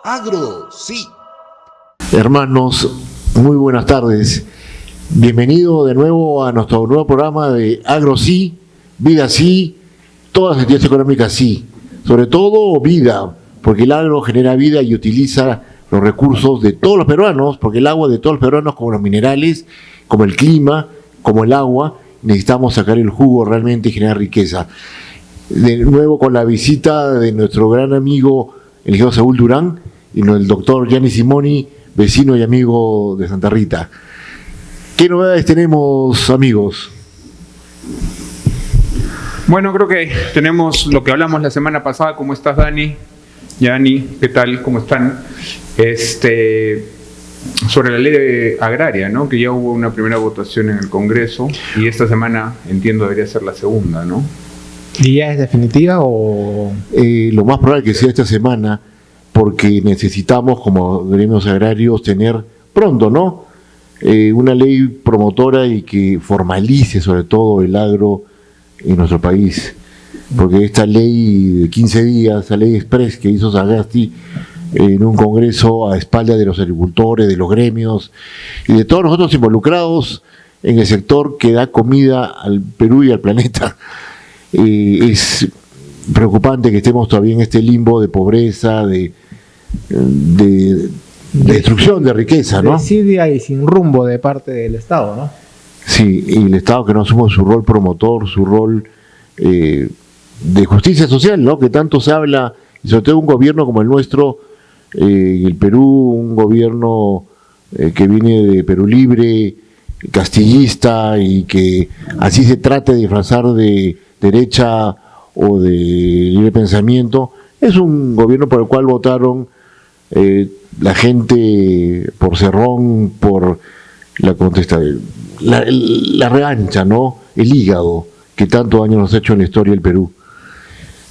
Agro, sí. Hermanos, muy buenas tardes. Bienvenido de nuevo a nuestro nuevo programa de Agro sí, Vida sí, todas las actividades económicas sí. Sobre todo vida, porque el agro genera vida y utiliza los recursos de todos los peruanos, porque el agua de todos los peruanos, como los minerales, como el clima, como el agua, necesitamos sacar el jugo realmente y generar riqueza. De nuevo con la visita de nuestro gran amigo, el ingeniero Saúl Durán, y el doctor Gianni Simoni, vecino y amigo de Santa Rita. ¿Qué novedades tenemos, amigos? Bueno, creo que tenemos lo que hablamos la semana pasada. ¿Cómo estás, Dani? Gianni, ¿qué tal? ¿Cómo están? Sobre la ley agraria, ¿no? Que ya hubo una primera votación en el Congreso y esta semana, entiendo, debería ser la segunda, ¿no? ¿Y ya es definitiva o...? Lo más probable que sea esta semana, porque necesitamos, como gremios agrarios, tener pronto, ¿no? Una ley promotora y que formalice sobre todo el agro en nuestro país. Porque esta ley de 15 días, esta ley express que hizo Sagasti en un congreso a espaldas de los agricultores, de los gremios y de todos nosotros involucrados en el sector que da comida al Perú y al planeta, es preocupante que estemos todavía en este limbo de pobreza, de destrucción de riqueza, ¿no? Desidia y sin rumbo de parte del Estado, ¿no? Sí, y el Estado que no asume su rol promotor, su rol de justicia social, ¿no? Que tanto se habla, y sobre todo un gobierno como el nuestro, el Perú, un gobierno que viene de Perú Libre, castillista, y que así se trate de disfrazar de derecha o de libre pensamiento, es un gobierno por el cual votaron la gente por Cerrón, por la revancha, ¿no? El hígado que tanto daño nos ha hecho en la historia del Perú.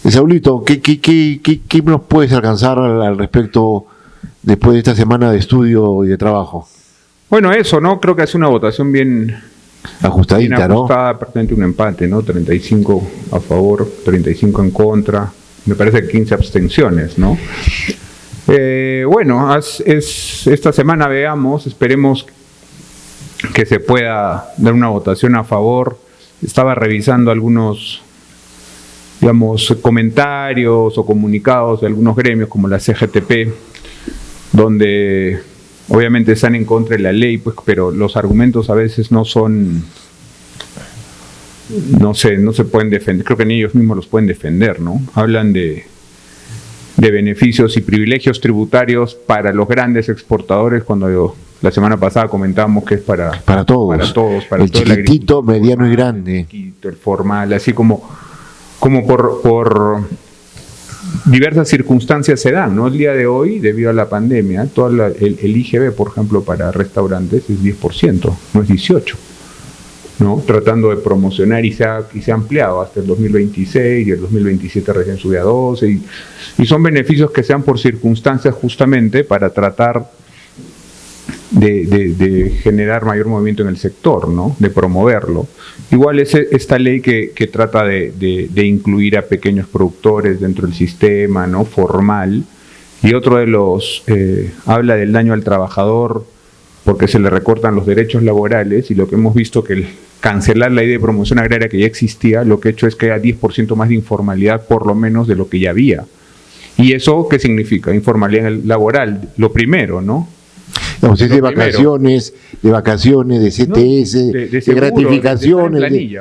Saulito, ¿qué nos puedes alcanzar al respecto después de esta semana de estudio y de trabajo? Bueno, eso, ¿no? Creo que hace una votación bien ajustadita, bien ajustada, ¿no? Prácticamente un empate, ¿no? 35 a favor, 35 en contra, me parece que 15 abstenciones, ¿no? Bueno, esta semana veamos, esperemos que se pueda dar una votación a favor. Estaba revisando algunos, digamos, comentarios o comunicados de algunos gremios como la CGTP, donde obviamente están en contra de la ley, pues, pero los argumentos a veces no son, no se pueden defender, creo que ni ellos mismos los pueden defender, ¿no? Hablan de beneficios y privilegios tributarios para los grandes exportadores, cuando la semana pasada comentábamos que es para todos, para el todo chiquitito, el mediano y grande, el chiquito, el formal, así como por diversas circunstancias se dan, ¿no? El día de hoy, debido a la pandemia, el IGB, por ejemplo, para restaurantes es 10%, no es 18%, ¿no? Tratando de promocionar y se ha ampliado hasta el 2026 y el 2027 recién subió a 12%, y son beneficios que se dan por circunstancias justamente para tratar de generar mayor movimiento en el sector, ¿no? De promoverlo. Igual es esta ley que trata de incluir a pequeños productores dentro del sistema, ¿no? Formal, y otro de los habla del daño al trabajador porque se le recortan los derechos laborales, y lo que hemos visto que el cancelar la ley de promoción agraria que ya existía, lo que ha hecho es que haya 10% más de informalidad por lo menos de lo que ya había. ¿Y eso qué significa? Informalidad laboral, lo primero, ¿no? No, de vacaciones, de CTS, ¿no? de seguro, gratificaciones.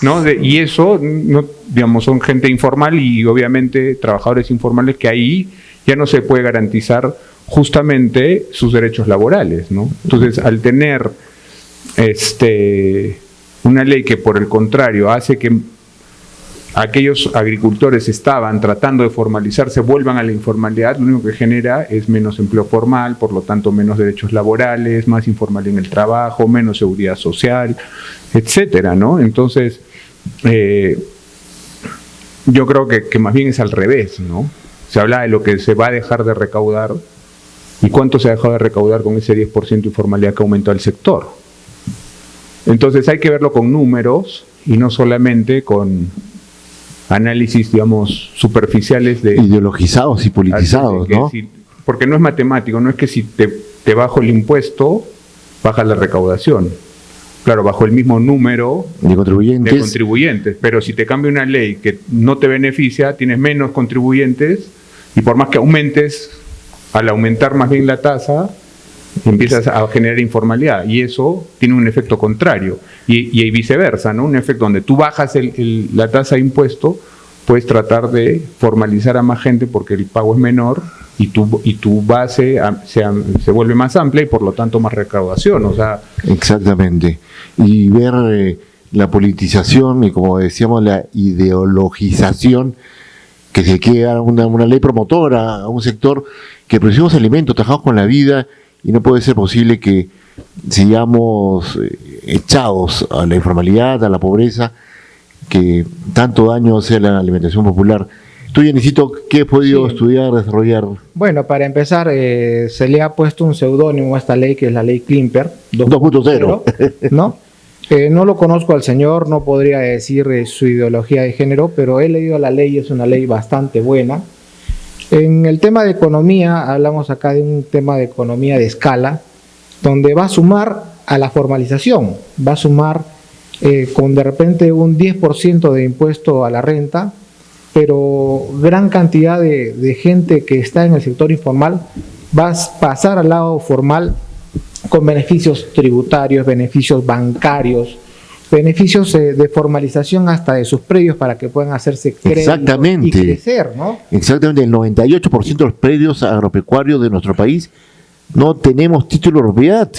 ¿No? Y eso, no, digamos, son gente informal y obviamente trabajadores informales que ahí ya no se puede garantizar justamente sus derechos laborales, ¿no? Entonces, al tener una ley que por el contrario hace que aquellos agricultores estaban tratando de formalizarse, vuelvan a la informalidad, lo único que genera es menos empleo formal, por lo tanto menos derechos laborales, más informalidad en el trabajo, menos seguridad social, etcétera, ¿no? Entonces, yo creo que más bien es al revés, ¿no? Se habla de lo que se va a dejar de recaudar y cuánto se ha dejado de recaudar con ese 10% de informalidad que aumentó el sector. Entonces hay que verlo con números y no solamente con análisis, digamos, superficiales de ideologizados y politizados, ¿no? porque no es matemático, no es que si te bajo el impuesto, baja la recaudación. Claro, bajo el mismo número de contribuyentes, pero si te cambia una ley que no te beneficia, tienes menos contribuyentes y por más que aumentes, al aumentar más bien la tasa, empiezas a generar informalidad y eso tiene un efecto contrario y viceversa, ¿no? Un efecto donde tú bajas la tasa de impuesto, puedes tratar de formalizar a más gente porque el pago es menor y tu base se vuelve más amplia y por lo tanto más recaudación, o sea... Exactamente. Y ver la politización y, como decíamos, la ideologización que se quiere dar a una ley promotora, a un sector que producimos alimentos, trabajamos con la vida, y no puede ser posible que sigamos echados a la informalidad, a la pobreza, que tanto daño hace a la alimentación popular. Tú, Yanisito, ¿qué has podido estudiar, desarrollar? Bueno, para empezar, se le ha puesto un seudónimo a esta ley, que es la ley Klimper 2.0, ¿no? No lo conozco al señor, no podría decir su ideología de género, pero he leído la ley, es una ley bastante buena. En el tema de economía, hablamos acá de un tema de economía de escala, donde va a sumar a la formalización, va a sumar con de repente un 10% de impuesto a la renta, pero gran cantidad de gente que está en el sector informal va a pasar al lado formal con beneficios tributarios, beneficios bancarios, beneficios de formalización hasta de sus predios para que puedan hacerse créditos y crecer, ¿no? Exactamente, el 98% de los predios agropecuarios de nuestro país no tenemos título de propiedad.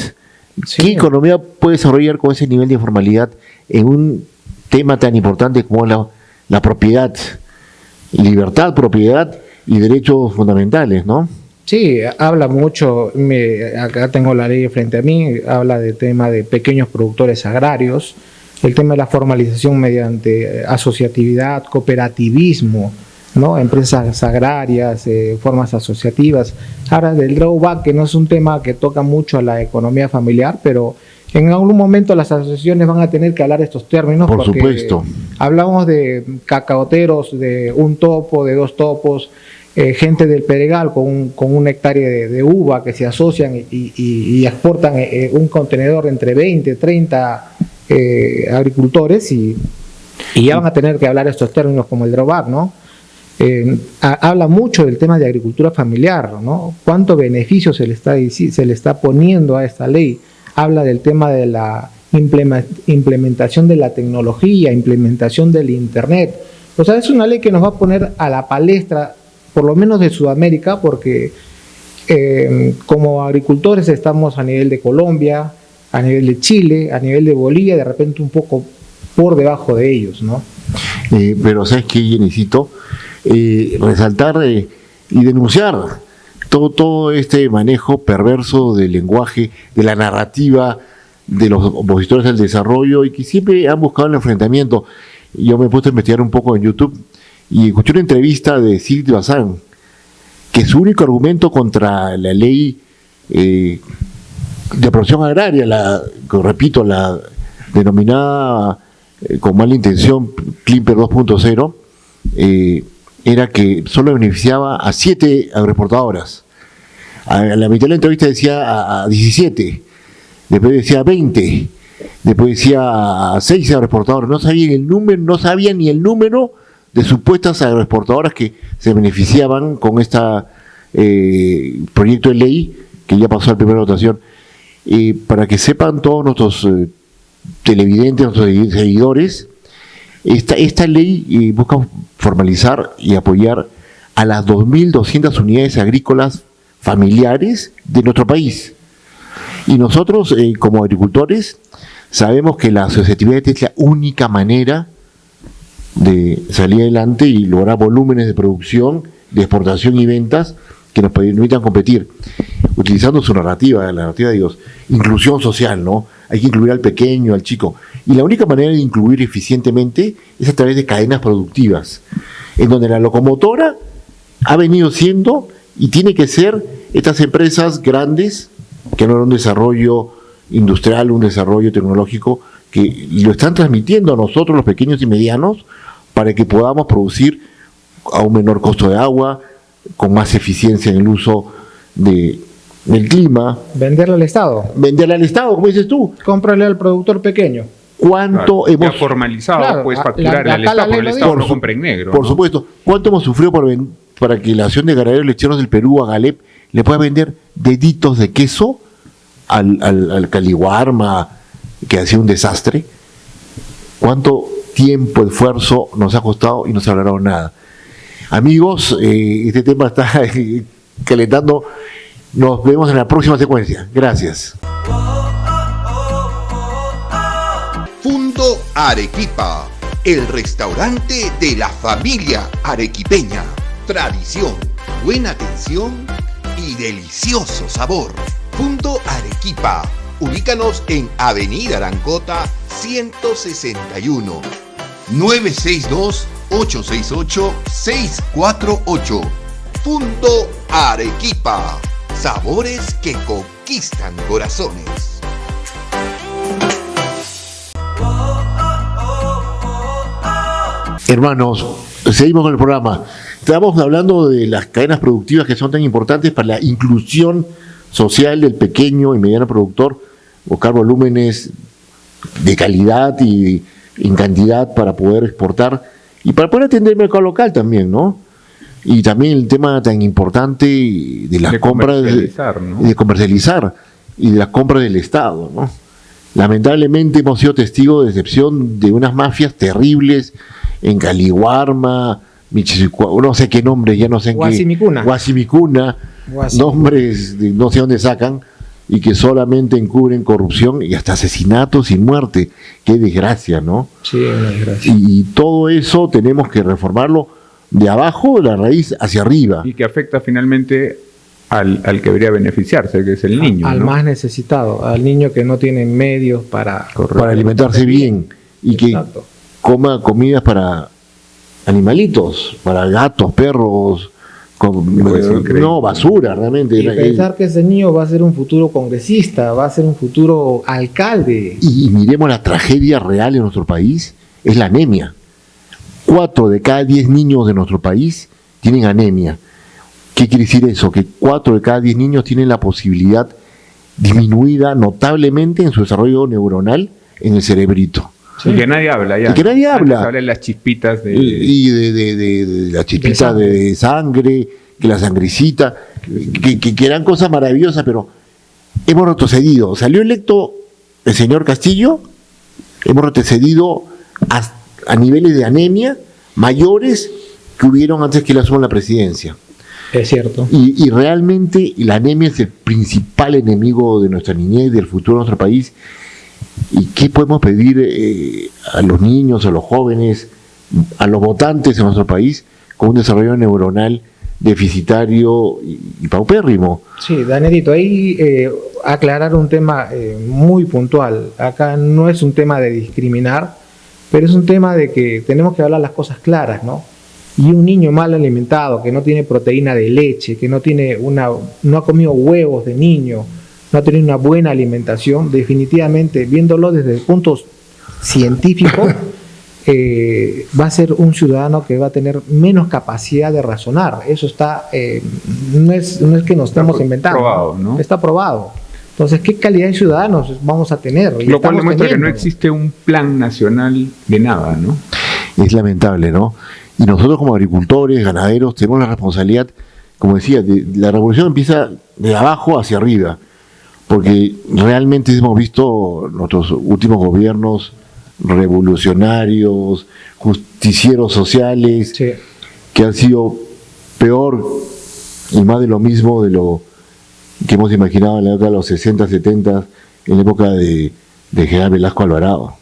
Sí. ¿Qué economía puede desarrollar con ese nivel de informalidad en un tema tan importante como la propiedad, libertad, propiedad y derechos fundamentales, ¿no? Sí, habla mucho, acá tengo la ley frente a mí, habla del tema de pequeños productores agrarios, el tema de la formalización mediante asociatividad, cooperativismo, ¿no? Empresas agrarias, formas asociativas. Ahora, del drawback, que no es un tema que toca mucho a la economía familiar, pero en algún momento las asociaciones van a tener que hablar de estos términos. Por supuesto. Hablamos de cacaoteros, de un topo, de dos topos, gente del Pedregal con una hectárea de uva que se asocian y exportan un contenedor entre 20, 30 agricultores y ya van a tener que hablar estos términos como el drawback, ¿no? Habla mucho del tema de agricultura familiar, ¿no? ¿Cuánto beneficio se le está poniendo a esta ley? Habla del tema de la implementación de la tecnología, implementación del internet. O sea, es una ley que nos va a poner a la palestra, por lo menos de Sudamérica, porque como agricultores estamos a nivel de Colombia, a nivel de Chile, a nivel de Bolivia, de repente un poco por debajo de ellos, ¿no? Pero ¿sabes qué, Yanisito? Resaltar y denunciar todo este manejo perverso del lenguaje, de la narrativa de los opositores al desarrollo y que siempre han buscado el enfrentamiento. Yo me he puesto a investigar un poco en YouTube y escuché una entrevista de Sigrid Bazán, que su único argumento contra la ley de producción agraria, repito, la denominada con mala intención Klimper 2.0, era que solo beneficiaba a 7 agroexportadoras. A la mitad de la entrevista decía a 17, después decía 20, después decía a 6 agroexportadoras. No sabían ni el número de supuestas agroexportadoras que se beneficiaban con este proyecto de ley que ya pasó a la primera votación. Para que sepan todos nuestros televidentes, nuestros seguidores, esta ley busca formalizar y apoyar a las 2.200 unidades agrícolas familiares de nuestro país. Y nosotros, como agricultores, sabemos que la asociatividad es la única manera de salir adelante y lograr volúmenes de producción, de exportación y ventas que nos permitan competir, utilizando su narrativa, la narrativa de Dios, inclusión social, ¿no? Hay que incluir al pequeño, al chico. Y la única manera de incluir eficientemente es a través de cadenas productivas, en donde la locomotora ha venido siendo y tiene que ser estas empresas grandes, que no era un desarrollo industrial, un desarrollo tecnológico, que lo están transmitiendo a nosotros, los pequeños y medianos, para que podamos producir a un menor costo de agua, con más eficiencia en el uso del clima, Venderle al Estado. venderla al Estado, como dices tú. Cómprale al productor pequeño. ¿Cuánto Ya hemos... formalizado, Claro, puedes la- facturar la- al acá la Estado, ley porque el lo Estado dice. no compra en negro. Por ¿no? supuesto. ¿Cuánto hemos sufrido para que la Asociación de Ganaderos Lecheros del Perú, a Galep, le pueda vender deditos de queso al Caliwarma, que ha sido un desastre? ¿Cuánto tiempo, esfuerzo nos ha costado y no se ha logrado nada? Amigos, este tema está calentando. Nos vemos en la próxima secuencia. Gracias. Fundo Arequipa, el restaurante de la familia arequipeña. Tradición, buena atención y delicioso sabor. Fundo Arequipa, ubícanos en Avenida Arancota 161, 962-868-648. Fundo Arequipa, sabores que conquistan corazones. Hermanos, seguimos con el programa. Estamos hablando de las cadenas productivas que son tan importantes para la inclusión social del pequeño y mediano productor, buscar volúmenes de calidad y en cantidad para poder exportar y para poder atender el mercado local también, ¿no? Y también el tema tan importante de las compras comercializar, ¿no? de comercializar y de las compras del Estado, ¿no? Lamentablemente hemos sido testigos de decepción de unas mafias terribles en Caliwarma, no sé qué nombre, ya no sé en Guasimicuna. qué. Guasimicuna. Nombres de no sé dónde sacan y que solamente encubren corrupción y hasta asesinatos y muerte. Qué desgracia, ¿no? Sí, una desgracia. Y todo eso tenemos que reformarlo de abajo, de la raíz, hacia arriba. Y que afecta finalmente al que debería beneficiarse, que es el niño. Al ¿no? más necesitado, al niño que no tiene medios para Para alimentarse bien y que Exacto. coma comidas para animalitos, para gatos, perros, Puede ser increíble. no, basura, realmente. Y pensar que ese niño va a ser un futuro congresista, va a ser un futuro alcalde. Y miremos la tragedia real en nuestro país, es la anemia. 4 de cada 10 niños de nuestro país tienen anemia. ¿Qué quiere decir eso? Que 4 de cada 10 niños tienen la posibilidad disminuida notablemente en su desarrollo neuronal en el cerebrito. Y que nadie habla ya. Y que nadie Antes habla. habla de las chispitas de... Y de la chispita de sangre, que la sangrecita, que eran cosas maravillosas, pero hemos retrocedido. Salió electo el señor Castillo, hemos retrocedido a niveles de anemia mayores que hubieron antes que él asuma la presidencia. Es cierto. Y realmente la anemia es el principal enemigo de nuestra niñez, del futuro de nuestro país. ¿Y qué podemos pedir a los niños, a los jóvenes, a los votantes en nuestro país con un desarrollo neuronal deficitario y paupérrimo? Sí, Danielito, ahí aclarar un tema muy puntual. Acá no es un tema de discriminar, pero es un tema de que tenemos que hablar las cosas claras, ¿no? Y un niño mal alimentado, que no tiene proteína de leche, que no ha comido huevos de niño, no ha tenido una buena alimentación, definitivamente, viéndolo desde el punto científico, va a ser un ciudadano que va a tener menos capacidad de razonar. Eso está, no es que nos estamos inventando. Probado, ¿no? Está probado. Entonces, ¿qué calidad de ciudadanos vamos a tener? Y Lo cual estamos demuestra que no teniendo. existe un plan nacional de nada, ¿no? Es lamentable, ¿no? Y nosotros como agricultores, ganaderos, tenemos la responsabilidad, como decía, la revolución empieza de abajo hacia arriba, porque realmente hemos visto nuestros últimos gobiernos revolucionarios, justicieros sociales, Sí. que han sido peor y más de lo mismo de lo que hemos imaginado en la época de los 60, 70, en la época de General Velasco Alvarado.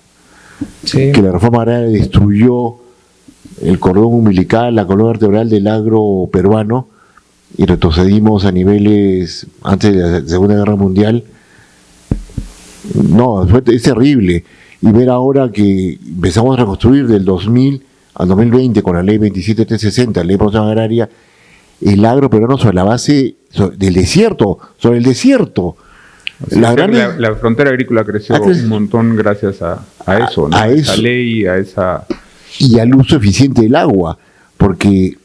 Sí. Que la reforma agraria destruyó el cordón umbilical, la columna vertebral del agro peruano y retrocedimos a niveles antes de la Segunda Guerra Mundial. No, es terrible. Y ver ahora que empezamos a reconstruir del 2000 al 2020 con la ley 27360, ley de producción agraria, el agro peruano sobre la base del desierto, sobre el desierto. O sea, la frontera agrícola creció un montón gracias a eso, ¿no? a esa eso. ley, a esa... Y al uso eficiente del agua, porque,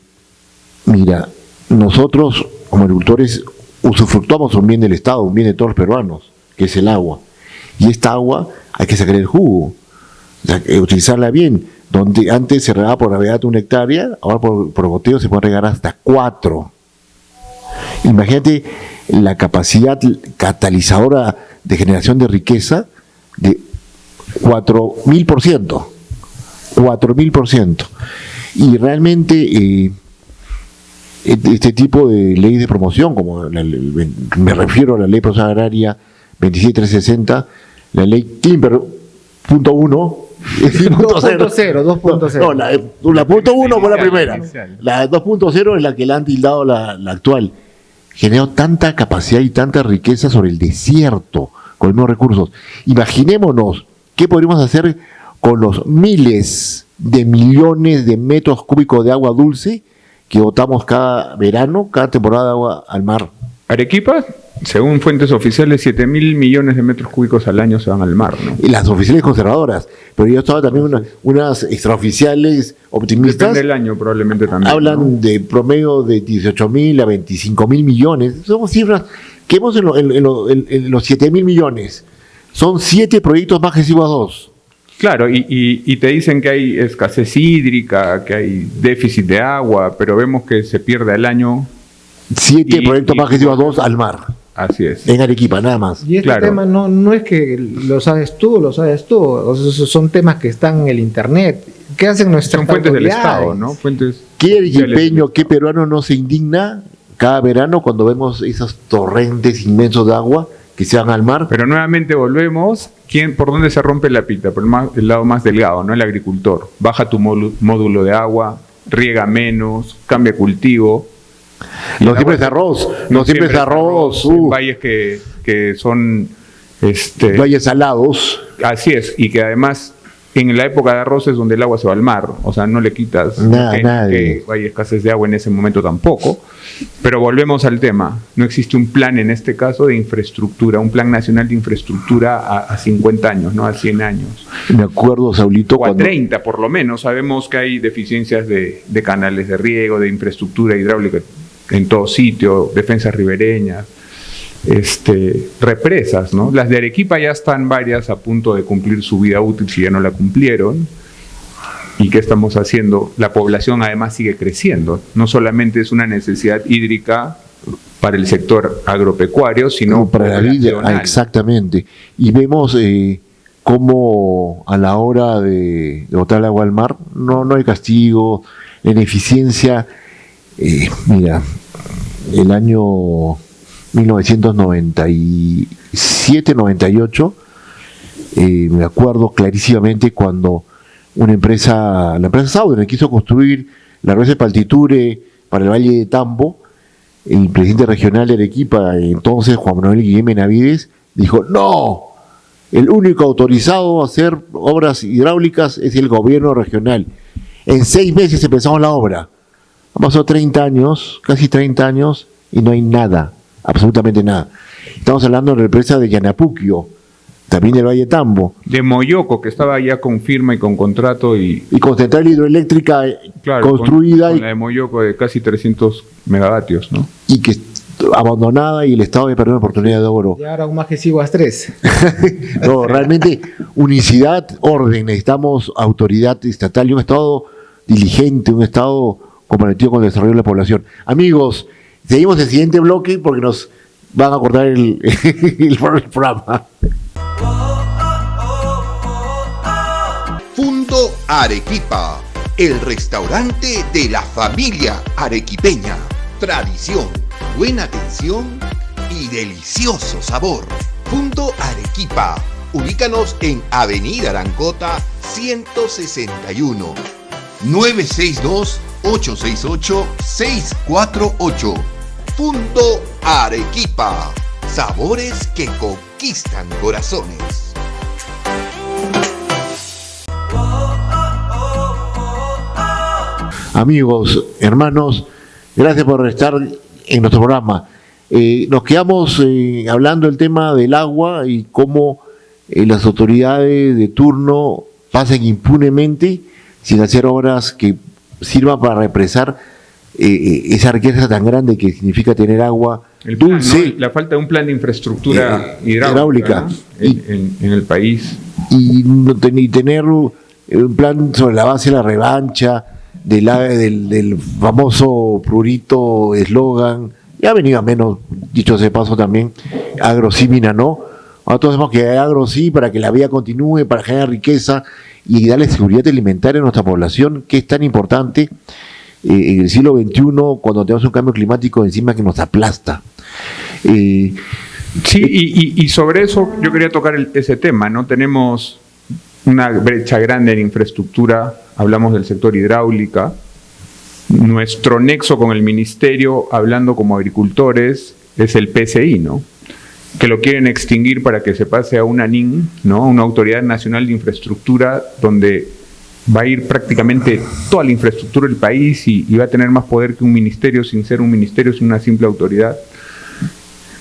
mira, nosotros como agricultores usufructuamos un bien del Estado, un bien de todos los peruanos, que es el agua. Y esta agua hay que sacar el jugo, o sea, utilizarla bien. Donde antes se regaba por gravedad 1 hectárea, ahora por goteo se puede regar hasta 4. Imagínate la capacidad catalizadora de generación de riqueza de 4.000%. 4.000%. Y realmente este tipo de ley de promoción, como me refiero a la ley de promoción agraria 27360, la ley Klimper .1, 2.0. No, la punto 1 fue la primera. La 2.0 es la que le han tildado la actual. Generó tanta capacidad y tanta riqueza sobre el desierto con los mismos recursos. Imaginémonos qué podríamos hacer con los miles de millones de metros cúbicos de agua dulce que botamos cada verano, cada temporada de agua al mar. Arequipa, según fuentes oficiales, 7.000 millones de metros cúbicos al año se van al mar, ¿no? Y las oficiales conservadoras, pero yo estaba también unas extraoficiales optimistas. Depende del año probablemente también. Hablan, ¿no?, de promedio de 18.000 a 25.000 millones. Son cifras que vemos en los 7.000 millones. Son 7 proyectos más que Siguas 2. Claro, y te dicen que hay escasez hídrica, que hay déficit de agua, pero vemos que se pierde al año 7 proyectos más que Siguas 2 al mar. Así es. En Arequipa, nada más. Y este Claro. tema no es que lo sabes tú. O sea, son temas que están en el internet. ¿Qué hacen nuestras Son fuentes del autoridades? Estado, ¿no? Fuentes ¿Qué oficiales arequipeño, del qué Estado. peruano no se indigna cada verano cuando vemos esos torrentes inmensos de agua que se van al mar? Pero nuevamente volvemos, ¿por dónde se rompe la pita? Por el lado más delgado, ¿no? El agricultor. Baja tu módulo de agua, riega menos, cambia cultivo. No siempre es arroz, no siempre es arroz. En valles que son... Valles salados. Así es, y que además en la época de arroz es donde el agua se va al mar, o sea, no le quitas Nada. que hay escasez de agua en ese momento tampoco. Pero volvemos al tema, no existe un plan en este caso de infraestructura, un plan nacional de infraestructura a 50 años, no a 100 años. Me acuerdo, Saulito, O a cuando 30 por lo menos, sabemos que hay deficiencias de canales de riego, de infraestructura hidráulica en todo sitio, defensas ribereñas, represas, ¿no? Las de Arequipa ya están varias a punto de cumplir su vida útil si ya no la cumplieron. ¿Y qué estamos haciendo? La población además sigue creciendo. No solamente es una necesidad hídrica para el sector agropecuario, sino para la vida, poblacional. exactamente. Y vemos cómo a la hora de botar el agua al mar no hay castigo, la ineficiencia. Mira, el año 1997-98, me acuerdo clarísimamente cuando la empresa Saudren quiso construir la represa de Paltiture para el Valle de Tambo. El presidente regional de Arequipa, entonces Juan Manuel Guillem Benavides, dijo: no, el único autorizado a hacer obras hidráulicas es el gobierno regional. En 6 meses empezamos la obra. Han pasado 30 años, casi 30 años, y no hay nada, absolutamente nada. Estamos hablando de la represa de Yanapuquio, también del Valle de Tambo. De Moyoco, que estaba ya con firma y con contrato y con central hidroeléctrica claro, construida con la de Moyoco de casi 300 megavatios, ¿no? y que abandonada, y el Estado había perdido una oportunidad de oro. Y ahora aún más que Siguas 3. No, realmente unicidad, orden, necesitamos autoridad estatal y un Estado diligente, un Estado comprometido con el desarrollo de la población. Amigos, seguimos el siguiente bloque porque nos van a cortar el programa. Fundo Arequipa, el restaurante de la familia arequipeña. Tradición, buena atención y delicioso sabor. Fundo Arequipa, ubícanos en Avenida Arancota 161, 962-868-648. Fundo Arequipa, sabores que conquistan corazones. Amigos, hermanos, gracias por estar en nuestro programa. Nos quedamos hablando del tema del agua y cómo las autoridades de turno pasan impunemente sin hacer obras que sirvan para represar esa riqueza tan grande que significa tener agua el plan, dulce. ¿no? La falta de un plan de infraestructura hidráulica, ¿no? y, en el país. y tener un plan sobre la base de la revancha, del famoso prurito eslogan, ya ha venido a menos, dicho de paso también, agro sí, mina no. Nosotros decimos que agro sí para que la vida continúe, para generar riqueza y darle seguridad alimentaria a nuestra población, que es tan importante en el siglo XXI, cuando tenemos un cambio climático encima que nos aplasta. Sí, y sobre eso yo quería tocar ese tema, ¿no? Tenemos una brecha grande en infraestructura, hablamos del sector hidráulica, nuestro nexo con el ministerio, hablando como agricultores, es el PCI, ¿no? Que lo quieren extinguir para que se pase a una NIN, ¿no? Una Autoridad Nacional de Infraestructura, donde va a ir prácticamente toda la infraestructura del país y va a tener más poder que un ministerio, sin ser un ministerio, sin una simple autoridad,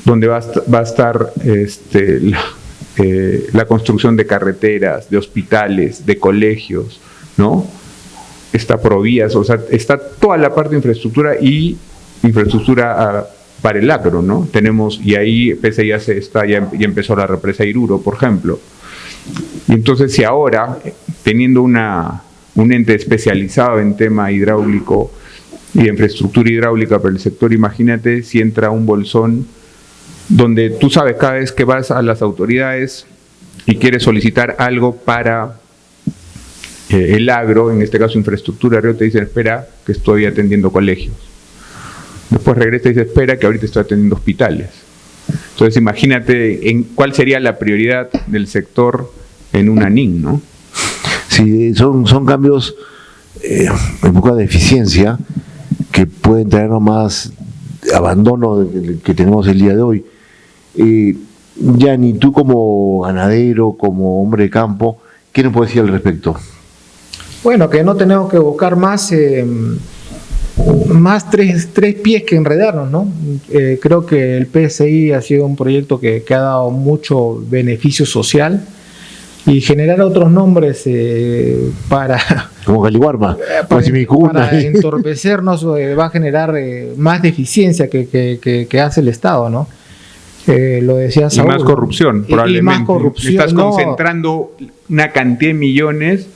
donde va a estar la construcción de carreteras, de hospitales, de colegios, ¿no? Está Provías, o sea, está toda la parte de infraestructura y infraestructura para el agro, ¿no? Tenemos, y ahí PCI ya empezó la represa Iruro, por ejemplo. Y entonces, si ahora, teniendo un ente especializado en tema hidráulico y infraestructura hidráulica para el sector, imagínate si entra un bolsón donde tú sabes, cada vez que vas a las autoridades y quieres solicitar algo para el agro, en este caso infraestructura, te dicen, espera, que estoy atendiendo colegios. Después regresa y dice, espera, que ahorita estoy atendiendo hospitales. Entonces imagínate cuál sería la prioridad del sector en una NIN, ¿no? Sí, son cambios en busca de eficiencia que pueden traernos más abandono que tenemos el día de hoy. Gianni, tú como ganadero, como hombre de campo, ¿qué nos puedes decir al respecto? Bueno, que no tenemos que buscar más tres pies que enredarnos, ¿no? Creo que el PSI ha sido un proyecto que ha dado mucho beneficio social, y generar otros nombres para... Como Caliwarma, para entorpecernos va a generar más deficiencia que hace el Estado, ¿no? Lo decía Saúl. Y más corrupción, probablemente. Y más corrupción. Estás concentrando una cantidad de millones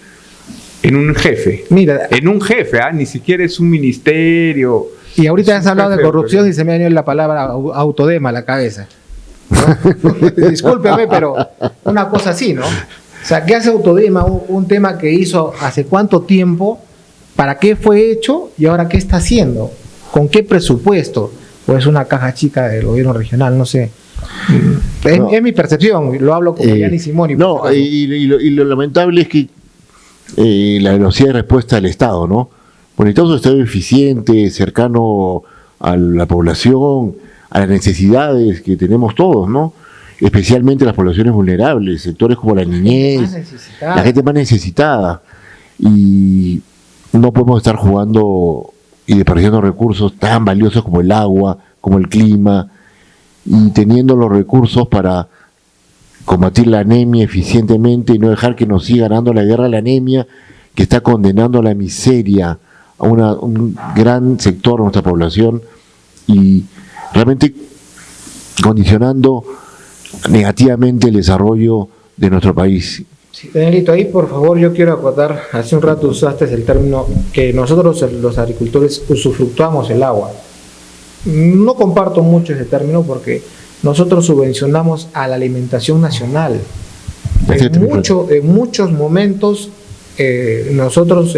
en un jefe. Mira, en un jefe, ni siquiera es un ministerio. Y ahorita has hablado de corrupción y se me ha venido la palabra autodema a la cabeza, ¿no? Discúlpeme, pero una cosa así, ¿no? O sea, ¿qué hace Autodema? Un tema que hizo hace cuánto tiempo, para qué fue hecho y ahora qué está haciendo, con qué presupuesto, o es una caja chica del gobierno regional, no sé. Es mi percepción, lo hablo como Gianni Simoni. No, y lo lamentable es que la velocidad de respuesta del Estado, ¿no? Porque necesitamos un Estado eficiente, cercano a la población, a las necesidades que tenemos todos, ¿no? Especialmente las poblaciones vulnerables, sectores como la niñez, la gente más necesitada. Y no podemos estar jugando y desperdiciando recursos tan valiosos como el agua, como el clima, y teniendo los recursos para combatir la anemia eficientemente y no dejar que nos siga ganando la guerra a la anemia, que está condenando a la miseria a un gran sector de nuestra población y realmente condicionando negativamente el desarrollo de nuestro país. Sí, Danielito, ahí por favor yo quiero acotar, hace un rato usaste el término que nosotros los agricultores usufructuamos el agua. No comparto mucho ese término porque nosotros subvencionamos a la alimentación nacional. En muchos momentos nosotros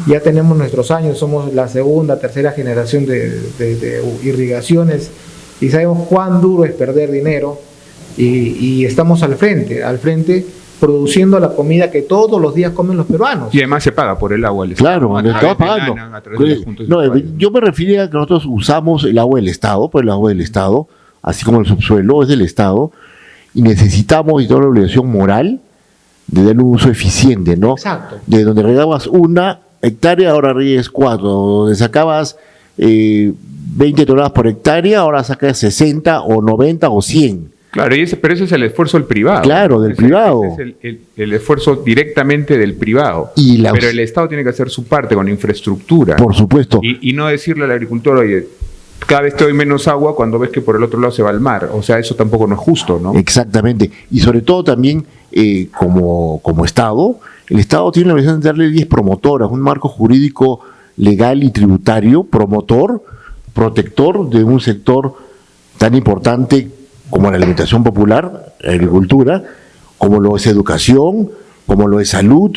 ya tenemos nuestros años, somos la segunda, tercera generación de irrigaciones y sabemos cuán duro es perder dinero y estamos al frente produciendo la comida que todos los días comen los peruanos. Y además se paga por el agua. Claro, le estaba pagando. No, yo me refería a que nosotros usamos el agua del Estado, pues el agua del Estado, así como el subsuelo es del Estado, y necesitamos y toda la obligación moral de darle un uso eficiente, ¿no? Exacto. De donde regabas 1 hectárea, ahora riegues 4, donde sacabas 20 toneladas por hectárea, ahora sacas 60 o 90 o 100. Claro, pero ese es el esfuerzo del privado. Claro, del privado. Ese es el esfuerzo directamente del privado. Pero el Estado tiene que hacer su parte con infraestructura. Por supuesto. Y no decirle al agricultor, oye, cada vez te doy menos agua cuando ves que por el otro lado se va al mar. O sea, eso tampoco no es justo, ¿no? Exactamente. Y sobre todo también, como Estado, el Estado tiene la obligación de darle leyes promotoras, un marco jurídico legal y tributario, promotor, protector de un sector tan importante como la alimentación popular, la agricultura, como lo es educación, como lo es salud,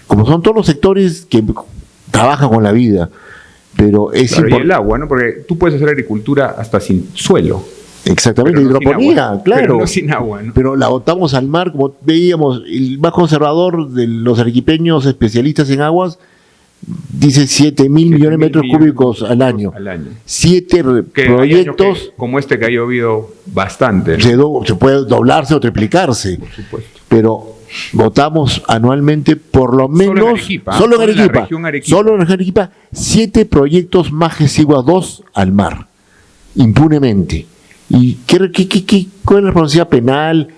como son todos los sectores que trabajan con la vida. Pero es claro, y el agua, ¿no? Porque tú puedes hacer agricultura hasta sin suelo. Exactamente, Pero no hidroponía, sin agua, claro. Pero no sin agua, ¿no? Pero la botamos al mar, como veíamos, el más conservador de los arequipeños especialistas en aguas dice 7.000 millones de metros cúbicos al año. 7 Que proyectos. que, como este que ha llovido bastante, ¿no? Se puede doblarse o triplicarse. Por supuesto. Pero votamos anualmente por lo menos. Solo en Arequipa. Solo en Solo en la Arequipa. región Arequipa. Solo en la región Arequipa. 7 proyectos Majesigua 2 al mar. Impunemente. ¿Y cuál es la responsabilidad penal,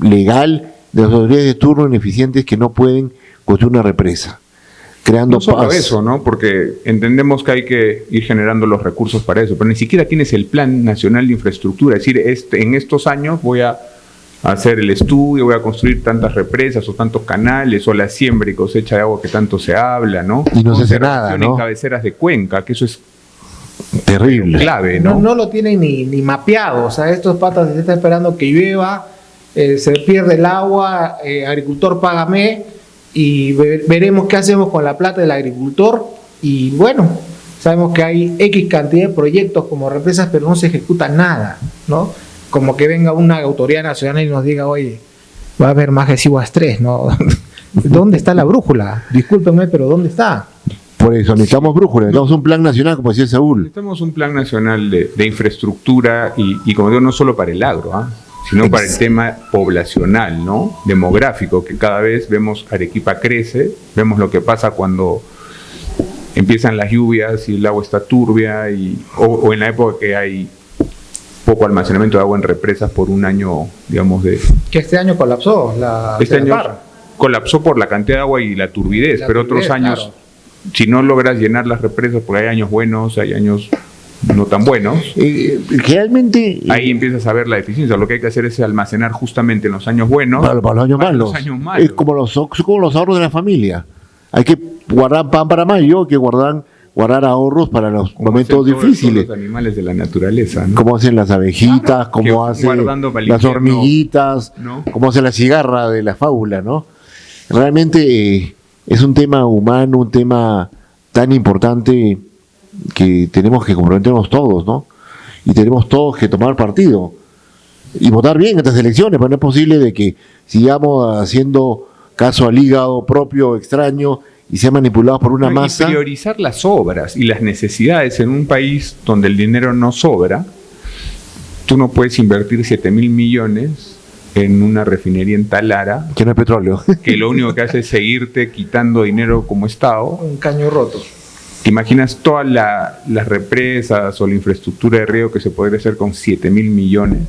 legal, de las autoridades de turno ineficientes que no pueden construir una represa? Creando no solo paz. eso, ¿no? Porque entendemos que hay que ir generando los recursos para eso, pero ni siquiera tienes el Plan Nacional de Infraestructura. Es decir, en estos años voy a hacer el estudio, voy a construir tantas represas o tantos canales, o la siembra y cosecha de agua que tanto se habla, ¿no? Y no se hace nada, Conservación ¿no? en cabeceras de cuenca, que eso es Terrible. clave, ¿no? No lo tienen ni mapeado. O sea, estos patas se están esperando que llueva, se pierde el agua, agricultor págame, y veremos qué hacemos con la plata del agricultor. Y bueno, sabemos que hay X cantidad de proyectos como represas, pero no se ejecuta nada, ¿no? Como que venga una autoridad nacional y nos diga, oye, va a haber Majesiguas 3, ¿no? ¿Dónde está la brújula? Discúlpenme, pero ¿dónde está? Por eso necesitamos brújula, necesitamos un plan nacional, como decía Saúl. Necesitamos un plan nacional de infraestructura y como digo, no solo para el agro, sino para el tema poblacional, ¿no? Demográfico, que cada vez vemos Arequipa crece, vemos lo que pasa cuando empiezan las lluvias y el agua está turbia, o en la época que hay poco almacenamiento de agua en represas por un año, digamos, Que este año colapsó este año colapsó por la cantidad de agua y la turbidez, pero otros años, claro, si no logras llenar las represas, porque hay años buenos, hay años no tan buenos, realmente ahí empiezas a ver la deficiencia. Lo que hay que hacer es almacenar justamente en los años buenos para los años malos. Es como los ahorros de la familia. Hay que guardar pan para mayo, hay que guardar ahorros para los momentos difíciles. Los animales de la naturaleza, ¿no? Como hacen las abejitas, como hacen las hormiguitas, ¿no? Como hace la cigarra de la fábula, ¿no? Realmente es un tema humano, un tema tan importante que tenemos que comprometernos todos, ¿no? Y tenemos todos que tomar partido y votar bien estas elecciones, porque no es posible de que sigamos haciendo caso al hígado propio, extraño, y sean manipulados por una masa. Y priorizar las obras y las necesidades en un país donde el dinero no sobra. Tú no puedes invertir 7.000 millones en una refinería en Talara, que no es petróleo, que lo único que hace es seguirte quitando dinero como Estado. Un caño roto. ¿Te imaginas todas las represas o la infraestructura de riego que se podría hacer con 7.000 millones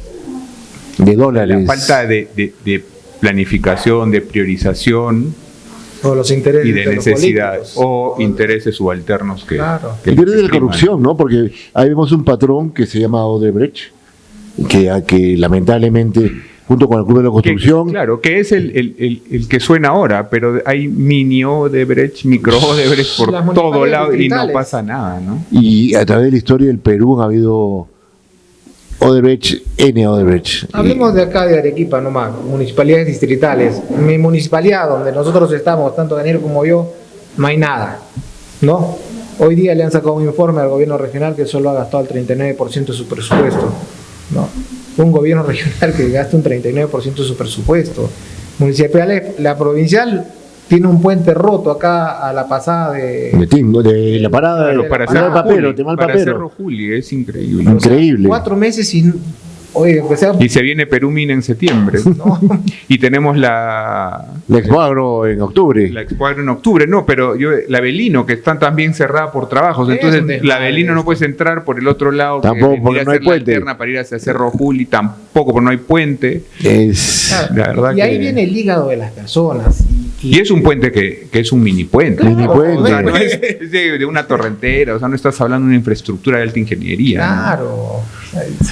de dólares? La falta de planificación, de priorización, o los intereses y de necesidades o intereses subalternos que, claro, que pierde la corrupción, ¿no? Porque ahí vemos un patrón que se llama Odebrecht, que lamentablemente, junto con el Club de la Construcción, claro, que es el que suena ahora, pero hay mini Odebrecht, micro Odebrecht por todo lado y no pasa nada, ¿no? Y a través de la historia del Perú ha habido Odebrecht, Odebrecht. Hablemos de acá de Arequipa nomás, municipalidades distritales. Mi municipalidad, donde nosotros estamos, tanto Daniel como yo, no hay nada, ¿no? Hoy día le han sacado un informe al gobierno regional que solo ha gastado el 39% de su presupuesto, ¿no? Un gobierno regional que gasta un 39% de su presupuesto. Municipal, la provincial tiene un puente roto acá a la pasada de la parada para Cerro Juli, es increíble. Increíble. 4 meses y oye, y se viene Perú Mina en septiembre. No. Y tenemos la Expo Agro en octubre. La Expo Agro en octubre, no, pero la Avelino, que están también cerrada por trabajos. Entonces, la Avelino no puedes entrar por el otro lado. Tampoco, porque no hay puente. Para ir hacia Cerro Juli, tampoco, porque no hay puente. Es... Claro. La verdad y ahí viene el hígado de las personas. Y es un puente que es un mini puente. Mini puente. O sea, no es de una torrentera, o sea, no estás hablando de una infraestructura de alta ingeniería. Claro,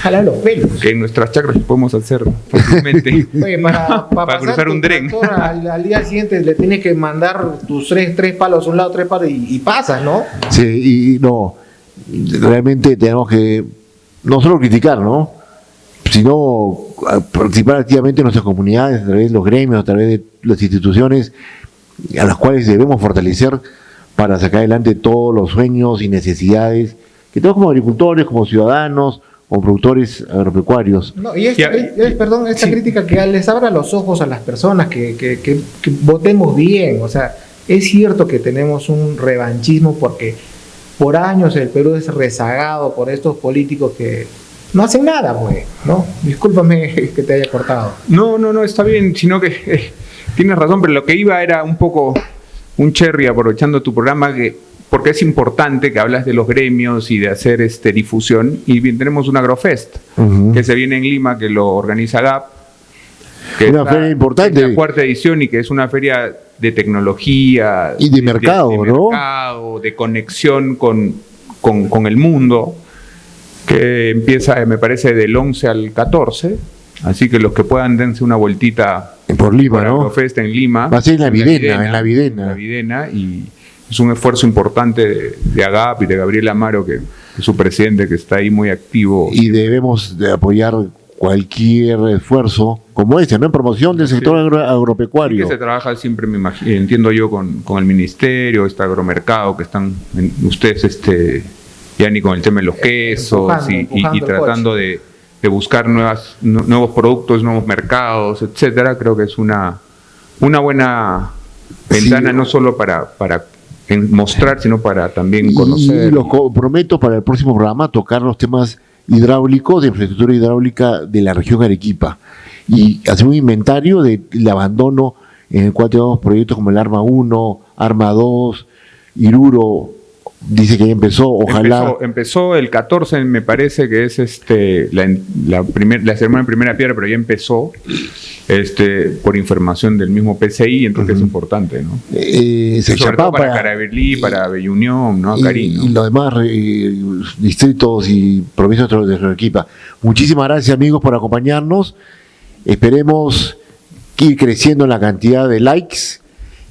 jala los pelos. Que en nuestras chacras podemos hacer fácilmente. Oye, para Para cruzar tu un tren. tractor al día siguiente le tienes que mandar tus tres palos a un lado, 3 palos y pasas, ¿no? Sí, y no, realmente tenemos que no solo criticar, ¿no? Sino participar activamente en nuestras comunidades, a través de los gremios, a través de las instituciones a las cuales debemos fortalecer para sacar adelante todos los sueños y necesidades que tenemos como agricultores, como ciudadanos, como productores agropecuarios. No, y esta Sí. crítica que les abra los ojos a las personas, que votemos bien. O sea, es cierto que tenemos un revanchismo porque por años el Perú es rezagado por estos políticos que no hacen nada, pues, ¿no? Discúlpame que te haya cortado. No, está bien, sino que tienes razón, pero lo que iba era un poco un cherry aprovechando tu programa, porque es importante que hablas de los gremios y de hacer difusión. Y bien, tenemos un Agrofest Ujú. que se viene en Lima, que lo organiza GAP. Una feria importante. Es la 4ª edición y que es una feria de tecnología. Y de mercado, ¿no? mercado, de conexión con el mundo, que empieza, me parece, del 11 al 14. Así que los que puedan dense una vueltita Por Lima, por ¿no? Agrofest en Lima. Va a ser en la Videna. En la Videna, y es un esfuerzo importante de AGAP y de Gabriel Amaro, que es su presidente, que está ahí muy activo. Y debemos de apoyar cualquier esfuerzo como este, ¿no? En promoción del sector Y agropecuario. que se trabaja siempre, me imagino, entiendo yo, con el ministerio, agromercado, que están ustedes, Yani, con el tema de los quesos empujando y el tratando de buscar nuevos productos, nuevos mercados, etcétera. Creo que es una buena ventana, Sí. no solo para mostrar, sino para también conocer. Y lo comprometo para el próximo programa tocar los temas hidráulicos, de infraestructura hidráulica de la región Arequipa y hacer un inventario del abandono en el cual tenemos proyectos como el Arma 1, Arma 2, Iruro, dice que ya empezó, ojalá. Empezó el 14, me parece que es la ceremonia en primera piedra, pero ya empezó por información del mismo PCI, entonces es importante, ¿no? Sobre todo para Carabalí, para Bellunión, ¿no? Carín, ¿no? Y los demás distritos y provincias de Arequipa. Muchísimas gracias, amigos, por acompañarnos. Esperemos ir creciendo en la cantidad de likes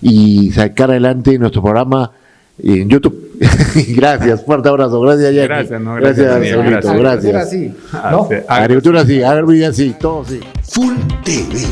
y sacar adelante nuestro programa en YouTube. Gracias, fuerte abrazo. Gracias, Jackie. Gracias, ¿no? Gracias, Daniel, Saulito, gracias. gracias. Así, ¿no? Agricultura sí, agricultura sí, todo sí. Full TV,